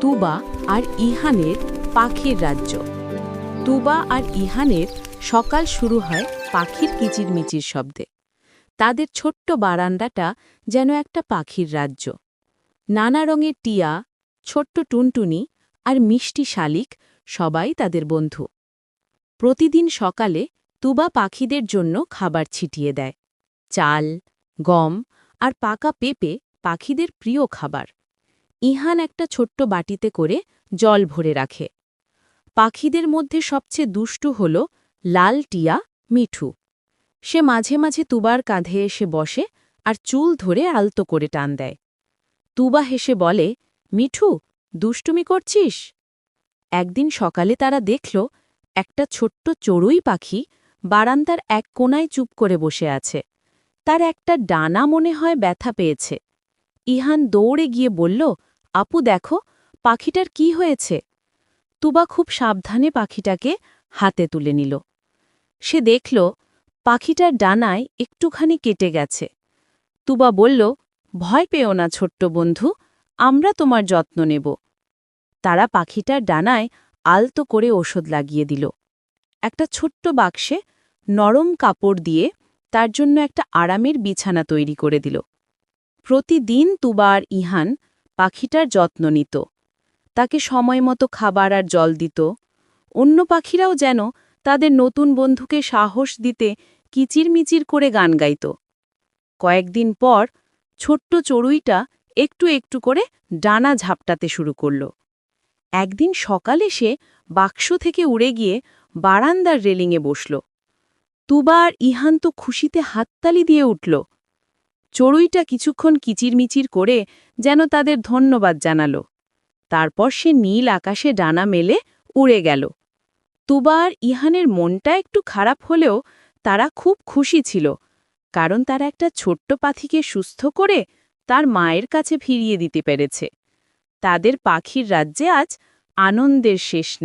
তুবা আর ইহানের পাখির রাজ্য। তুবা আর ইহানের সকাল শুরু হয় পাখির কিচিরমিচির শব্দে। তাদের ছোট্ট বারান্দাটা যেন একটা পাখির রাজ্য। নানা রঙের টিয়া, ছোট্ট টুনটুনি আর মিষ্টি শালিক সবাই তাদের বন্ধু। প্রতিদিন সকালে তুবা পাখিদের জন্য খাবার ছিটিয়ে দেয়। চাল, গম আর পাকা পেঁপে পাখিদের প্রিয় খাবার। ইহান একটা ছোট্ট বাটিতে করে জল ভরে রাখে। পাখিদের মধ্যে সবচেয়ে দুষ্টু হল লাল টিয়া মিঠু। সে মাঝে মাঝে তুবার কাঁধে এসে বসে আর চুল ধরে আলতো করে টান দেয়। তুবা হেসে বলে, মিঠু, দুষ্টুমি করছিস? একদিন সকালে তারা দেখল একটা ছোট্ট চড়ুই পাখি বারান্দার এক কোণায় চুপ করে বসে আছে। তার একটা ডানা মনে হয় ব্যথা পেয়েছে। ইহান দৌড়ে গিয়ে বলল, আপু দেখো, পাখিটার কি হয়েছে? তুবা খুব সাবধানে পাখিটাকে হাতে তুলে নিল। সে দেখল পাখিটার ডানায় একটুখানি কেটে গেছে। তুবা বলল, ভয় পেও না ছোট্ট বন্ধু, আমরা তোমার যত্ন নেব। তারা পাখিটার ডানায় আলতো করে ওষুধ লাগিয়ে দিল। একটা ছোট্ট বাক্সে নরম কাপড় দিয়ে তার জন্য একটা আরামের বিছানা তৈরি করে দিল। প্রতিদিন তুবা আর ইহান পাখিটার যত্ন নিত। তাকে সময়মতো খাবার আর জল দিত। অন্য পাখিরাও যেন তাদের নতুন বন্ধুকে সাহস দিতে কিচিরমিচির করে গান গাইত। কয়েকদিন পর ছোট্ট চড়ুইটা একটু একটু করে ডানা ঝাপটাতে শুরু করল। একদিন সকালে সে বাক্স থেকে উড়ে গিয়ে বারান্দার রেলিংয়ে বসল। তুবা আর ইহান তো খুশিতে হাততালি দিয়ে উঠল। চড়ুইটা কিছুক্ষণ কিচিরমিচির করে যেন তাদের ধন্যবাদ জানাল। তারপর সে নীল আকাশে ডানা মেলে উড়ে গেল। তুবা আর ইহানের মনটা একটু খারাপ হলেও তারা খুব খুশি ছিল, কারণ তারা একটা ছোট্ট পাখিকে সুস্থ করে তার মায়ের কাছে ফিরিয়ে দিতে পেরেছে। তাদের পাখির রাজ্যে আজ আনন্দের শেষ নেই।